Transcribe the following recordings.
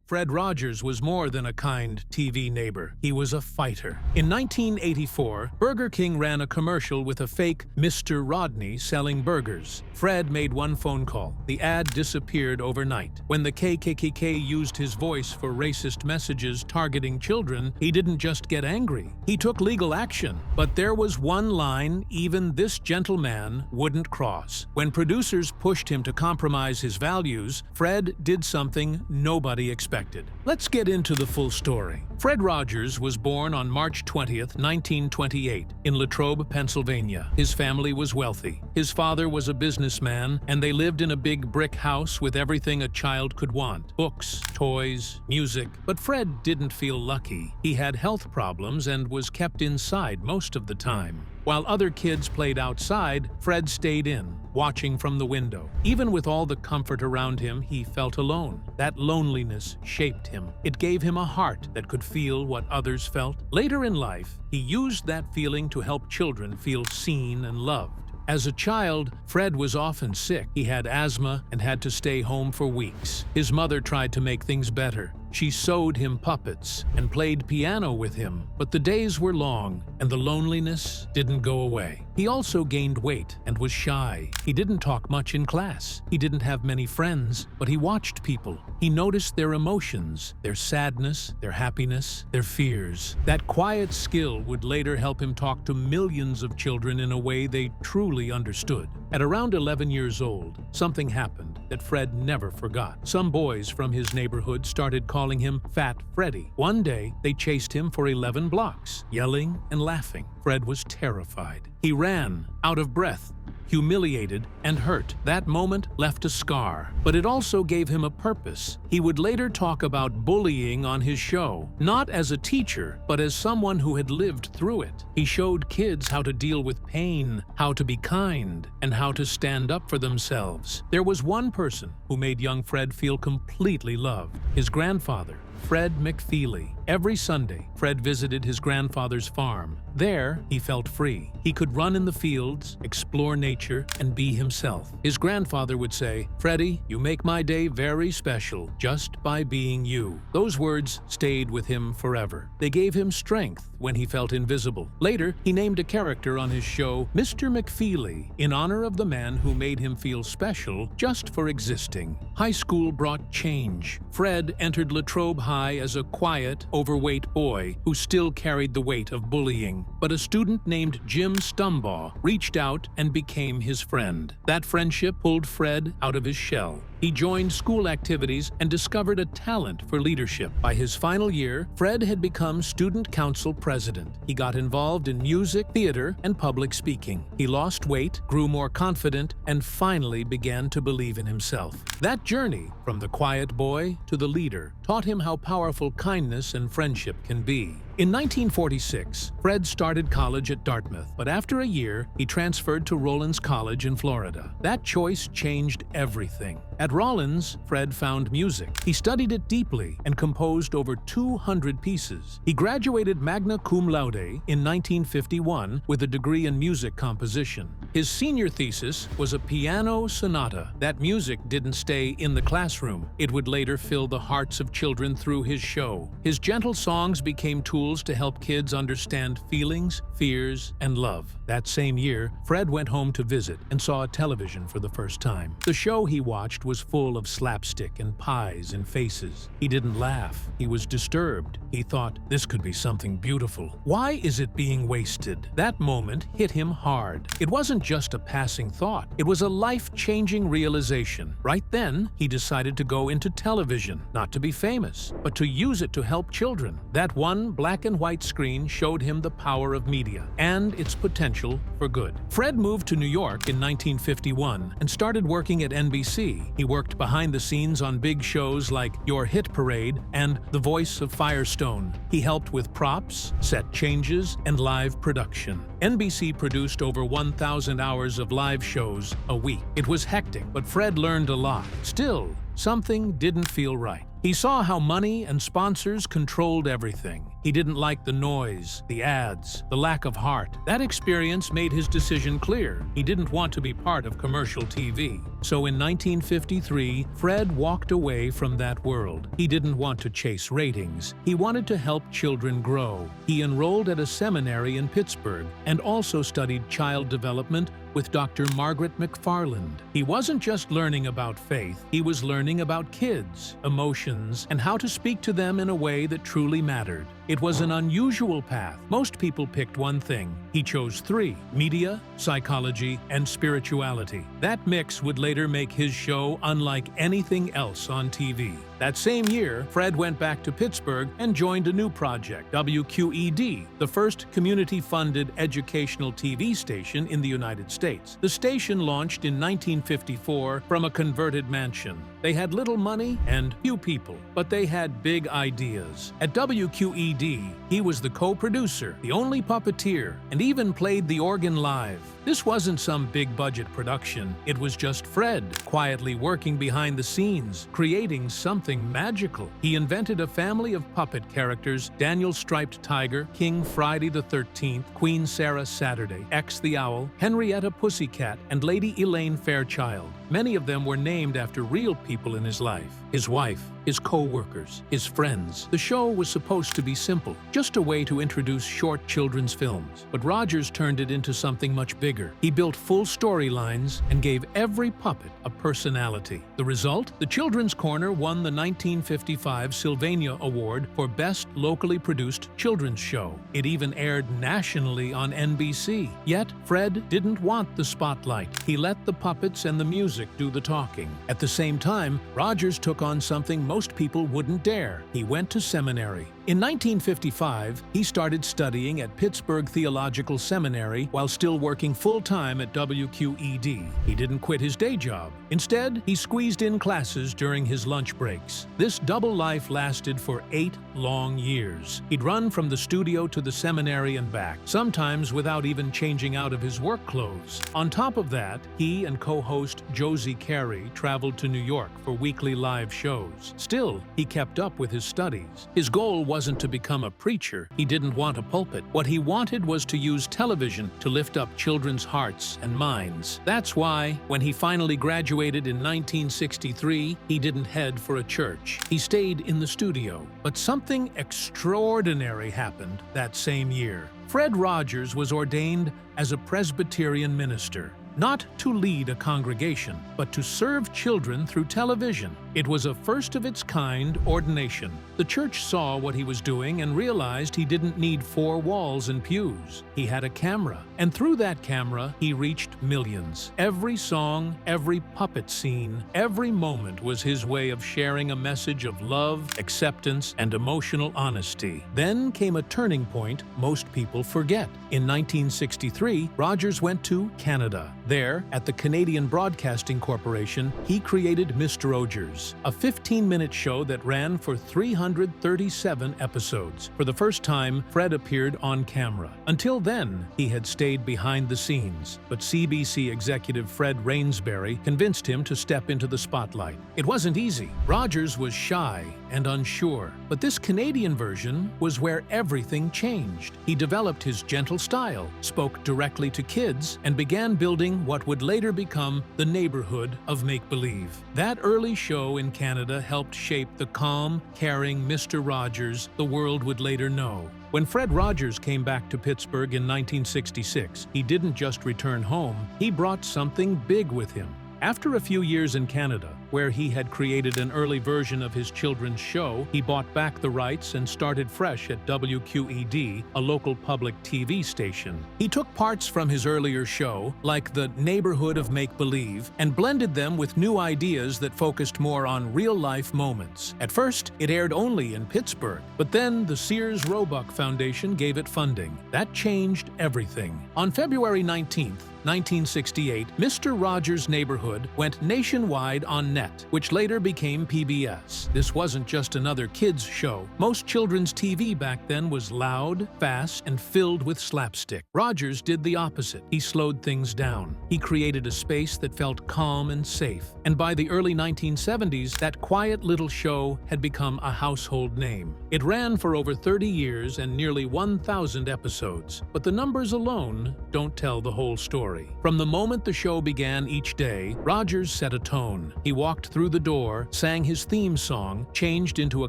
Fred Rogers was more than a kind TV neighbor. He was a fighter. In 1984, Burger King ran a commercial with a fake Mr. Rodney selling burgers. Fred made one phone call. The ad disappeared overnight. When the KKK used his voice for racist messages targeting children, he didn't just get angry. He took legal action. But there was one line even this gentleman wouldn't cross. When producers pushed him to compromise his values, Fred did something nobody expected. Let's get into the full story. Fred Rogers was born on March 20th, 1928, in Latrobe, Pennsylvania. His family was wealthy. His father was a businessman, and they lived in a big brick house with everything a child could want: books, toys, music. But Fred didn't feel lucky. He had health problems and was kept inside most of the time. While other kids played outside, Fred stayed in, watching from the window. Even with all the comfort around him, he felt alone. That loneliness shaped him. It gave him a heart that could feel what others felt. Later in life, he used that feeling to help children feel seen and loved. As a child, Fred was often sick. He had asthma and had to stay home for weeks. His mother tried to make things better. She sewed him puppets and played piano with him, but the days were long and the loneliness didn't go away. He also gained weight and was shy. He didn't talk much in class. He didn't have many friends, but he watched people. He noticed their emotions, their sadness, their happiness, their fears. That quiet skill would later help him talk to millions of children in a way they truly understood. At around 11 years old, something happened that Fred never forgot. Some boys from his neighborhood started calling him Fat Freddy. One day, they chased him for 11 blocks, yelling and laughing. Fred was terrified. He ran, out of breath, humiliated and hurt. That moment left a scar, but it also gave him a purpose. He would later talk about bullying on his show, not as a teacher, but as someone who had lived through it. He showed kids how to deal with pain, how to be kind, and how to stand up for themselves. There was one person who made young Fred feel completely loved: his grandfather, Fred McFeely. Every Sunday, Fred visited his grandfather's farm. There, he felt free. He could run in the fields, explore nature, and be himself. His grandfather would say, "Freddie, you make my day very special just by being you." Those words stayed with him forever. They gave him strength when he felt invisible. Later, he named a character on his show Mr. McFeely in honor of the man who made him feel special just for existing. High school brought change. Fred entered Latrobe High as a quiet, overweight boy who still carried the weight of bullying. But a student named Jim Stumbaugh reached out and became his friend. That friendship pulled Fred out of his shell. He joined school activities and discovered a talent for leadership. By his final year, Fred had become student council president. He got involved in music, theater, and public speaking. He lost weight, grew more confident, and finally began to believe in himself. That journey, from the quiet boy to the leader, taught him how powerful kindness and friendship can be. In 1946, Fred started college at Dartmouth, but after a year, he transferred to Rollins College in Florida. That choice changed everything. At Rollins, Fred found music. He studied it deeply and composed over 200 pieces. He graduated magna cum laude in 1951 with a degree in music composition. His senior thesis was a piano sonata. That music didn't stay in the classroom. It would later fill the hearts of children through his show. His gentle songs became tools to help kids understand feelings, fears, and love. That same year, Fred went home to visit and saw a television for the first time. The show he watched was full of slapstick and pies and faces. He didn't laugh. He was disturbed. He thought, this could be something beautiful. Why is it being wasted? That moment hit him hard. It wasn't just a passing thought. It was a life-changing realization. Right then, he decided to go into television, not to be famous, but to use it to help children. That one black and white screen showed him the power of media and its potential for good. Fred moved to New York in 1951 and started working at NBC. He worked behind the scenes on big shows like Your Hit Parade and The Voice of Firestone. He helped with props, set changes, and live production. NBC produced over 1,000 hours of live shows a week. It was hectic, but Fred learned a lot. Still, something didn't feel right. He saw how money and sponsors controlled everything. He didn't like the noise, the ads, the lack of heart. That experience made his decision clear. He didn't want to be part of commercial TV. So in 1953, Fred walked away from that world. He didn't want to chase ratings. He wanted to help children grow. He enrolled at a seminary in Pittsburgh and also studied child development with Dr. Margaret McFarland. He wasn't just learning about faith, he was learning about kids, emotions, and how to speak to them in a way that truly mattered. It was an unusual path. Most people picked one thing. He chose three: media, psychology, and spirituality. That mix would later make his show unlike anything else on TV. That same year, Fred went back to Pittsburgh and joined a new project, WQED, the first community-funded educational TV station in the United States. The station launched in 1954 from a converted mansion. They had little money and few people, but they had big ideas. At WQED, he was the co-producer, the only puppeteer, and even played the organ live. This wasn't some big-budget production. It was just Fred, quietly working behind the scenes, creating something magical. He invented a family of puppet characters: Daniel Striped Tiger, King Friday the 13th, Queen Sarah Saturday, X the Owl, Henrietta Pussycat, and Lady Elaine Fairchild. Many of them were named after real people in his life: his wife, his co-workers, his friends. The show was supposed to be simple, just a way to introduce short children's films. But Rogers turned it into something much bigger. He built full storylines and gave every puppet a personality. The result? The Children's Corner won the 1955 Sylvania Award for Best Locally Produced Children's Show. It even aired nationally on NBC. Yet, Fred didn't want the spotlight. He let the puppets and the music do the talking. At the same time, Rogers took on something most people wouldn't dare. He went to seminary. In 1955, he started studying at Pittsburgh Theological Seminary while still working full-time at WQED. He didn't quit his day job. Instead, he squeezed in classes during his lunch breaks. This double life lasted for 8 long years. He'd run from the studio to the seminary and back, sometimes without even changing out of his work clothes. On top of that, he and co-host Josie Carey traveled to New York for weekly live shows. Still, he kept up with his studies. His goal wasn't to become a preacher. He didn't want a pulpit. What he wanted was to use television to lift up children's hearts and minds. That's why, when he finally graduated in 1963, he didn't head for a church. He stayed in the studio. But something extraordinary happened that same year. Fred Rogers was ordained as a Presbyterian minister. Not to lead a congregation, but to serve children through television. It was a first-of-its-kind ordination. The church saw what he was doing and realized he didn't need 4 walls and pews. He had a camera, and through that camera, he reached millions. Every song, every puppet scene, every moment was his way of sharing a message of love, acceptance, and emotional honesty. Then came a turning point most people forget. In 1963, Rogers went to Canada. There, at the Canadian Broadcasting Corporation, he created Mr. Rogers, a 15-minute show that ran for 337 episodes. For the first time, Fred appeared on camera. Until then, he had stayed behind the scenes, but CBC executive Fred Rainsbury convinced him to step into the spotlight. It wasn't easy. Rogers was shy and unsure, but this Canadian version was where everything changed. He developed his gentle style, spoke directly to kids, and began building what would later become the neighborhood of make-believe. That early show in Canada helped shape the calm, caring Mr. Rogers the world would later know. When Fred Rogers came back to Pittsburgh in 1966, he didn't just return home, he brought something big with him. After a few years in Canada, where he had created an early version of his children's show, he bought back the rights and started fresh at WQED, a local public TV station. He took parts from his earlier show, like the neighborhood of make-believe, and blended them with new ideas that focused more on real-life moments. At first, it aired only in Pittsburgh, but then the Sears Roebuck Foundation gave it funding. That changed everything. On February 19th, 1968, Mr. Rogers' Neighborhood went nationwide on net, which later became PBS. This wasn't just another kids' show. Most children's TV back then was loud, fast, and filled with slapstick. Rogers did the opposite. He slowed things down. He created a space that felt calm and safe. And by the early 1970s, that quiet little show had become a household name. It ran for over 30 years and nearly 1,000 episodes. But the numbers alone don't tell the whole story. story. From the moment the show began each day, Rogers set a tone. He walked through the door, sang his theme song, changed into a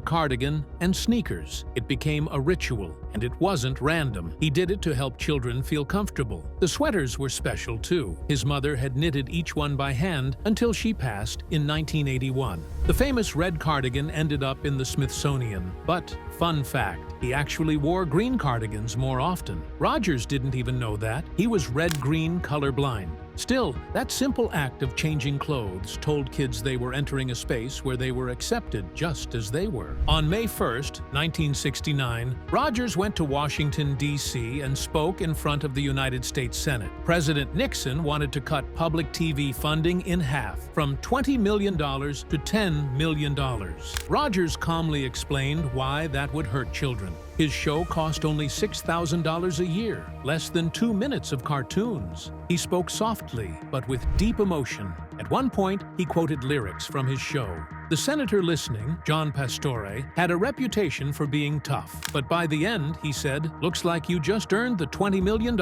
cardigan and sneakers. It became a ritual, and it wasn't random. He did it to help children feel comfortable. The sweaters were special too. His mother had knitted each one by hand until she passed in 1981. The famous red cardigan ended up in the Smithsonian, but fun fact, he actually wore green cardigans more often. Rogers didn't even know that. He was red-green colorblind. Still, that simple act of changing clothes told kids they were entering a space where they were accepted just as they were. On May 1st, 1969, Rogers went to Washington, D.C. and spoke in front of the United States Senate. President Nixon wanted to cut public TV funding in half, from $20 million to $10 million. Rogers calmly explained why that would hurt children. His show cost only $6,000 a year, less than 2 minutes of cartoons. He spoke softly, but with deep emotion. At one point, he quoted lyrics from his show. The senator listening, John Pastore, had a reputation for being tough. But by the end, he said, "Looks like you just earned the $20 million.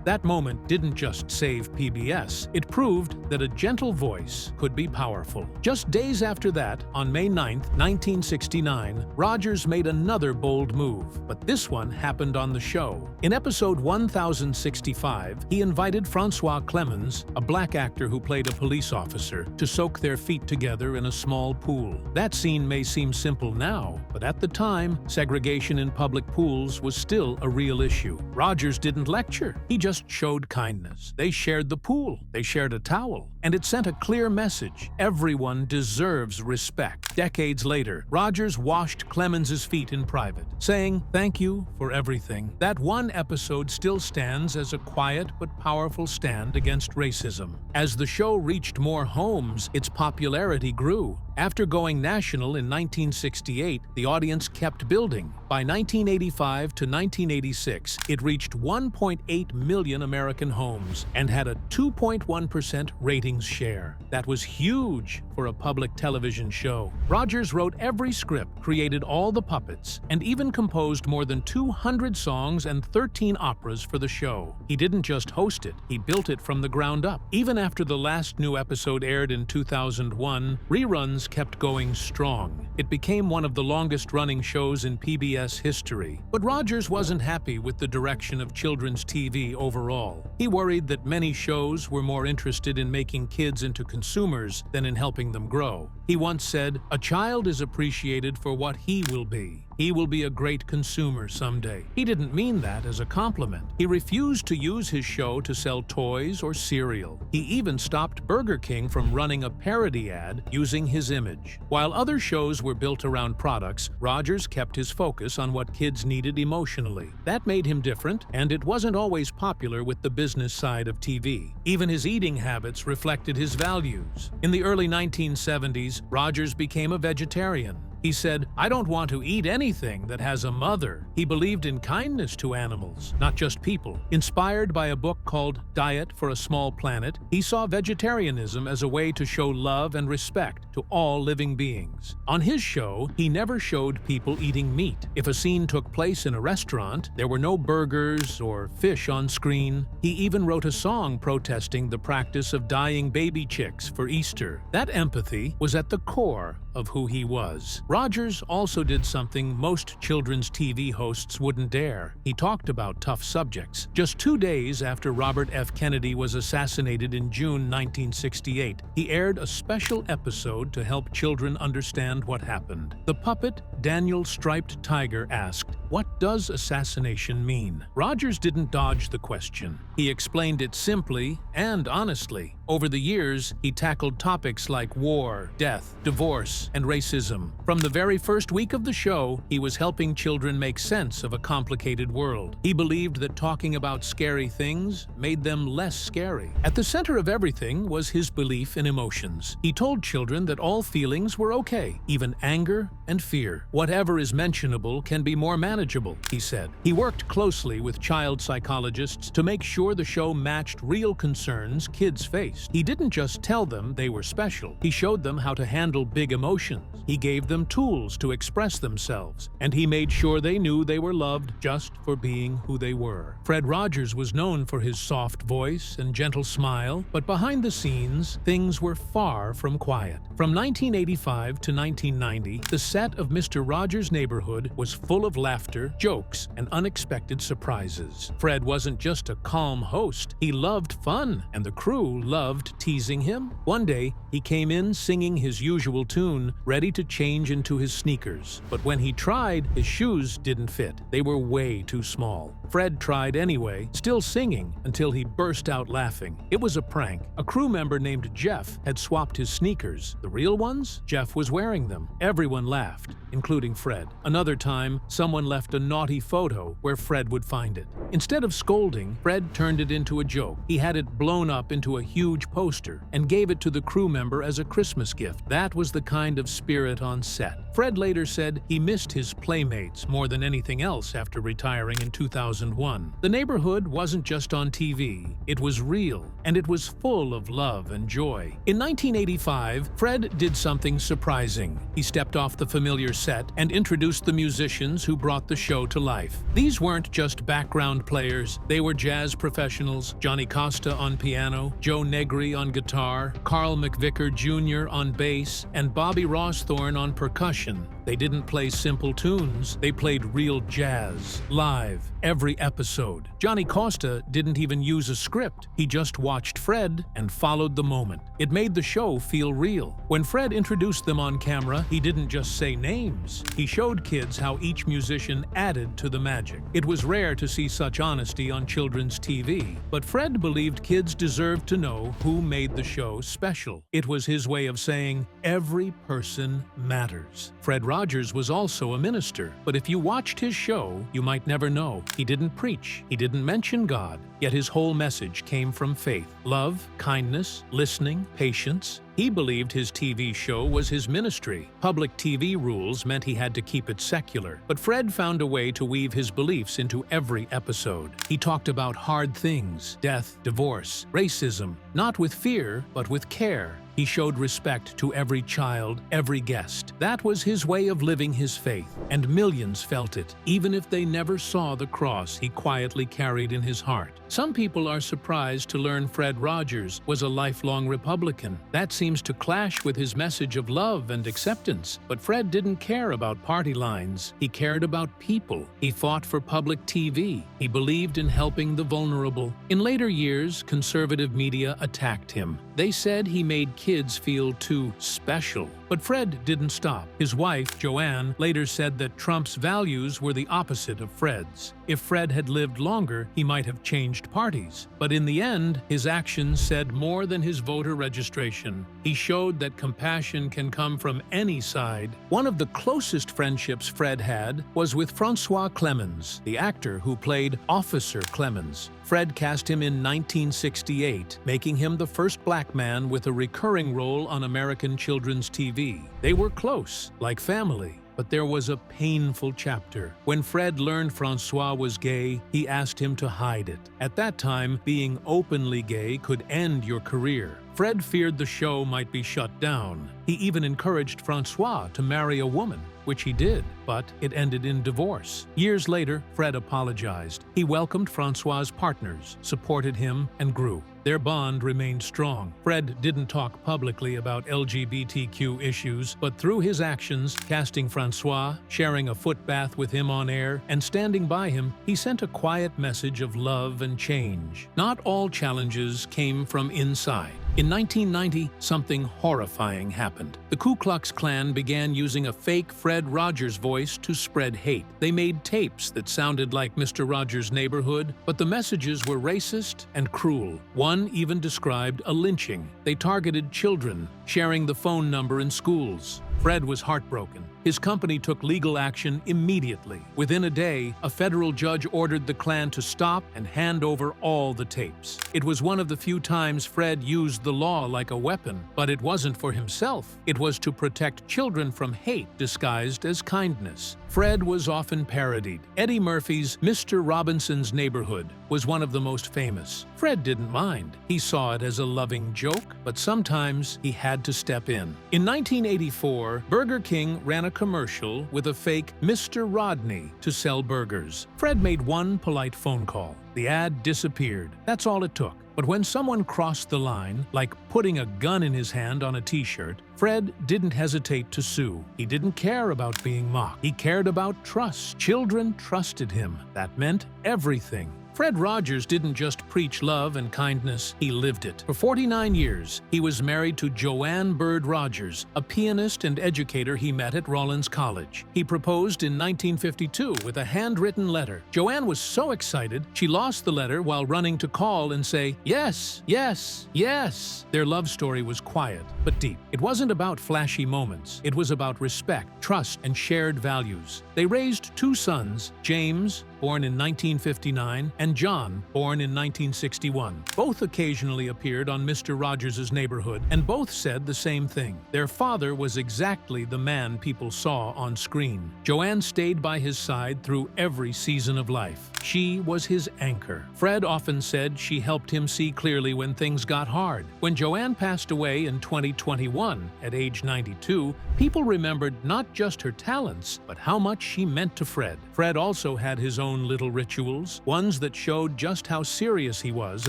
That moment didn't just save PBS. It proved that a gentle voice could be powerful. Just days after that, on May 9, 1969, Rogers made another bold move. But this one happened on the show. In episode 1065, he invited Francois Clemens, a black actor who played a police officer, to soak their feet together in a small pool. That scene may seem simple now, but at the time, segregation in public pools was still a real issue. Rogers didn't lecture, he just showed kindness. They shared the pool, they shared a towel, and it sent a clear message: everyone deserves respect. Decades later, Rogers washed Clemens's feet in private, saying, "Thank you for everything." That one episode still stands as a quiet but powerful stand against racism. As the show reached more homes, its popularity grew. After going national in 1968, the audience kept building. By 1985 to 1986, it reached 1.8 million American homes and had a 2.1% ratings share. That was huge for a public television show. Rogers wrote every script, created all the puppets, and even composed more than 200 songs and 13 operas for the show. He didn't just host it, he built it from the ground up. Even after the last new episode aired in 2001, reruns kept going strong. It became one of the longest-running shows in PBS history. But Rogers wasn't happy with the direction of children's TV overall. He worried that many shows were more interested in making kids into consumers than in helping them grow. He once said, "A child is appreciated for what he will be. He will be a great consumer someday." He didn't mean that as a compliment. He refused to use his show to sell toys or cereal. He even stopped Burger King from running a parody ad using his image. While other shows were built around products, Rogers kept his focus on what kids needed emotionally. That made him different, and it wasn't always popular with the business side of TV. Even his eating habits reflected his values. In the early 1970s, Rogers became a vegetarian. He said, "I don't want to eat anything that has a mother." He believed in kindness to animals, not just people. Inspired by a book called Diet for a Small Planet, he saw vegetarianism as a way to show love and respect to all living beings. On his show, he never showed people eating meat. If a scene took place in a restaurant, there were no burgers or fish on screen. He even wrote a song protesting the practice of dyeing baby chicks for Easter. That empathy was at the core of who he was. Rogers also did something most children's TV hosts wouldn't dare. He talked about tough subjects. Just 2 days after Robert F. Kennedy was assassinated in June 1968, he aired a special episode to help children understand what happened. The puppet, Daniel Striped Tiger, asked, "What does assassination mean?" Rogers didn't dodge the question. He explained it simply and honestly. Over the years, he tackled topics like war, death, divorce, and racism. From the very first week of the show, he was helping children make sense of a complicated world. He believed that talking about scary things made them less scary. At the center of everything was his belief in emotions. He told children that all feelings were okay, even anger and fear. "Whatever is mentionable can be more manageable," he said. He worked closely with child psychologists to make sure the show matched real concerns kids face. least. He didn't just tell them they were special. He showed them how to handle big emotions. He gave them tools to express themselves, and he made sure they knew they were loved just for being who they were. Fred Rogers was known for his soft voice and gentle smile, but behind the scenes, things were far from quiet. From 1985 to 1990, the set of Mr. Rogers' Neighborhood was full of laughter, jokes, and unexpected surprises. Fred wasn't just a calm host. He loved fun, and the crew loved teasing him. One day, he came in singing his usual tune, ready to change into his sneakers. But when he tried, his shoes didn't fit. They were way too small. Fred tried anyway, still singing, until he burst out laughing. It was a prank. A crew member named Jeff had swapped his sneakers. The real ones? Jeff was wearing them. Everyone laughed, including Fred. Another time, someone left a naughty photo where Fred would find it. Instead of scolding, Fred turned it into a joke. He had it blown up into a huge poster and gave it to the crew member as a Christmas gift. That was the kind of spirit on set. Fred later said he missed his playmates more than anything else after retiring in 2001. The Neighborhood wasn't just on TV, it was real, and it was full of love and joy. In 1985, Fred did something surprising. He stepped off the familiar set and introduced the musicians who brought the show to life. These weren't just background players, they were jazz professionals: Johnny Costa on piano, Joe Negri on guitar, Carl McVicker Jr. on bass, and Bobby Rawsthorne on percussion. They didn't play simple tunes, they played real jazz, live, every episode. Johnny Costa didn't even use a script. He just watched Fred and followed the moment. It made the show feel real. When Fred introduced them on camera, he didn't just say names. He showed kids how each musician added to the magic. It was rare to see such honesty on children's TV, but Fred believed kids deserved to know who made the show special. It was his way of saying, every person matters. Fred Rogers was also a minister, but if you watched his show, you might never know. He didn't preach, he didn't mention God, yet his whole message came from faith, love, kindness, listening, patience. He believed his TV show was his ministry. Public TV rules meant he had to keep it secular, but Fred found a way to weave his beliefs into every episode. He talked about hard things: death, divorce, racism, not with fear, but with care. He showed respect to every child, every guest. That was his way of living his faith, and millions felt it, even if they never saw the cross he quietly carried in his heart. Some people are surprised to learn Fred Rogers was a lifelong Republican. That seems to clash with his message of love and acceptance. But Fred didn't care about party lines. He cared about people. He fought for public TV. He believed in helping the vulnerable. In later years, conservative media attacked him. They said he made kids feel too special. But Fred didn't stop. His wife, Joanne, later said that Trump's values were the opposite of Fred's. If Fred had lived longer, he might have changed parties. But in the end, his actions said more than his voter registration. He showed that compassion can come from any side. One of the closest friendships Fred had was with Francois Clemens, the actor who played Officer Clemens. Fred cast him in 1968, making him the first black man with a recurring role on American children's TV. They were close, like family. But there was a painful chapter. When Fred learned Francois was gay, he asked him to hide it. At that time, being openly gay could end your career. Fred feared the show might be shut down. He even encouraged Francois to marry a woman, which he did, but it ended in divorce. Years later, Fred apologized. He welcomed Francois's partners, supported him, and grew. Their bond remained strong. Fred didn't talk publicly about LGBTQ issues, but through his actions, casting Francois, sharing a foot bath with him on air, and standing by him, he sent a quiet message of love and change. Not all challenges came from inside. In 1990, something horrifying happened. The Ku Klux Klan began using a fake Fred Rogers voice to spread hate. They made tapes that sounded like Mr. Rogers' Neighborhood, but the messages were racist and cruel. One even described a lynching. They targeted children, sharing the phone number in schools. Fred was heartbroken. his company took legal action immediately. Within a day, a federal judge ordered the Klan to stop and hand over all the tapes. It was one of the few times Fred used the law like a weapon, but it wasn't for himself. It was to protect children from hate disguised as kindness. Fred was often parodied. Eddie Murphy's Mr. Robinson's Neighborhood was one of the most famous. Fred didn't mind. He saw it as a loving joke, but sometimes he had to step in. In 1984, Burger King ran a commercial with a fake Mr. Rodney to sell burgers. Fred made one polite phone call. The ad disappeared. That's all it took. But when someone crossed the line, like putting a gun in his hand on a t-shirt, Fred didn't hesitate to sue. He didn't care about being mocked. He cared about trust. Children trusted him. That meant everything. Fred Rogers didn't just preach love and kindness, he lived it. For 49 years, he was married to Joanne Bird Rogers, a pianist and educator he met at Rollins College. He proposed in 1952 with a handwritten letter. Joanne was so excited, she lost the letter while running to call and say, "Yes, yes, yes." Their love story was quiet, but deep. It wasn't about flashy moments. It was about respect, trust, and shared values. They raised two sons, James, born in 1959, and John, born in 1961. Both occasionally appeared on Mr. Rogers' Neighborhood, and both said the same thing. Their father was exactly the man people saw on screen. Joanne stayed by his side through every season of life. She was his anchor. Fred often said she helped him see clearly when things got hard. When Joanne passed away in 2021, at age 92, people remembered not just her talents, but how much she meant to Fred. Fred also had his own little rituals, ones that showed just how serious he was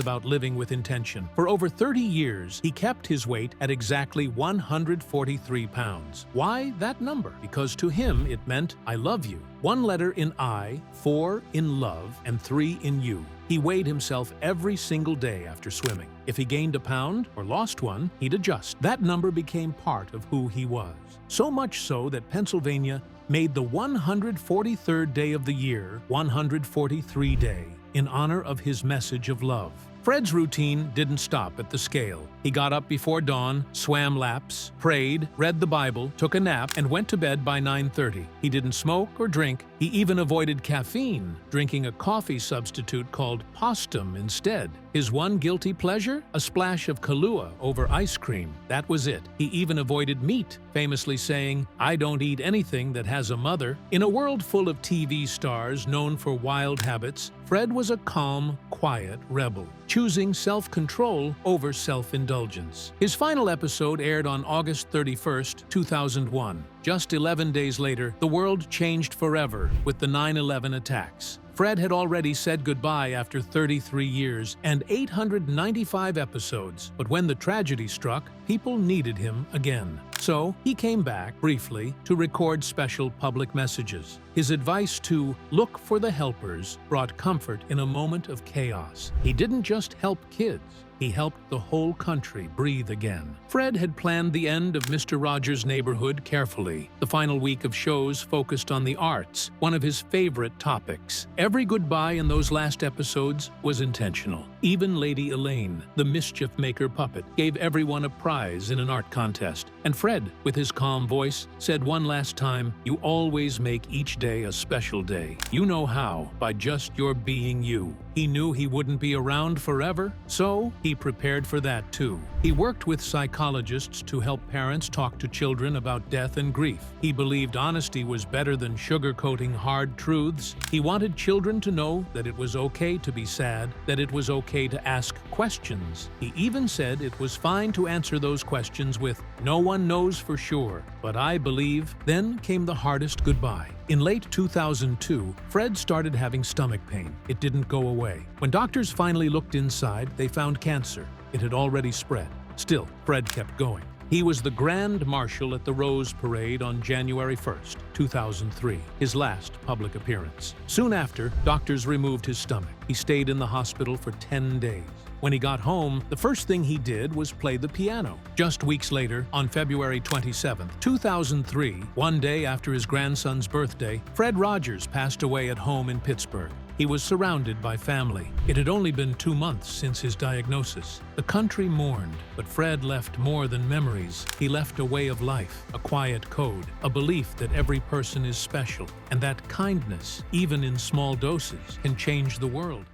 about living with intention. For over 30 years, he kept his weight at exactly 143 pounds. Why that number? Because to him it meant, "I love you." One letter in I, 4 in love, and 3 in you. He weighed himself every single day after swimming. If he gained a pound or lost one, he'd adjust. That number became part of who he was. So much so that Pennsylvania made the 143rd day of the year 143 Day in honor of his message of love. Fred's routine didn't stop at the scale. He got up before dawn, swam laps, prayed, read the Bible, took a nap, and went to bed by 9:30. He didn't smoke or drink. He even avoided caffeine, drinking a coffee substitute called Postum instead. His one guilty pleasure? A splash of Kahlua over ice cream. That was it. He even avoided meat, famously saying, "I don't eat anything that has a mother." In a world full of TV stars known for wild habits, Fred was a calm, quiet rebel, choosing self-control over self-indulgence. His final episode aired on August 31st, 2001. Just 11 days later, the world changed forever with the 9/11 attacks. Fred had already said goodbye after 33 years and 895 episodes, but when the tragedy struck, people needed him again. So he came back, briefly, to record special public messages. His advice to look for the helpers brought comfort in a moment of chaos. He didn't just help kids. He helped the whole country breathe again. Fred had planned the end of Mr. Rogers' Neighborhood carefully. The final week of shows focused on the arts, one of his favorite topics. Every goodbye in those last episodes was intentional. Even Lady Elaine, the mischief maker puppet, gave everyone a prize in an art contest. And Fred, with his calm voice, said one last time, "You always make each day a special day. You know how, by just your being you." He knew he wouldn't be around forever, so he prepared for that too. He worked with psychologists to help parents talk to children about death and grief. He believed honesty was better than sugarcoating hard truths. He wanted children to know that it was okay to be sad, that it was okay to ask questions. He even said it was fine to answer those questions with, "No one knows for sure, but I believe." Then came the hardest goodbye. In late 2002, Fred started having stomach pain. It didn't go away. When doctors finally looked inside, they found cancer. It had already spread. Still, Fred kept going. He was the Grand Marshal at the Rose Parade on January 1st, 2003, his last public appearance. Soon after, doctors removed his stomach. He stayed in the hospital for 10 days. When he got home, the first thing he did was play the piano. Just weeks later, on February 27, 2003, one day after his grandson's birthday, Fred Rogers passed away at home in Pittsburgh. He was surrounded by family. It had only been 2 months since his diagnosis. The country mourned, but Fred left more than memories. He left a way of life, a quiet code, a belief that every person is special, and that kindness, even in small doses, can change the world.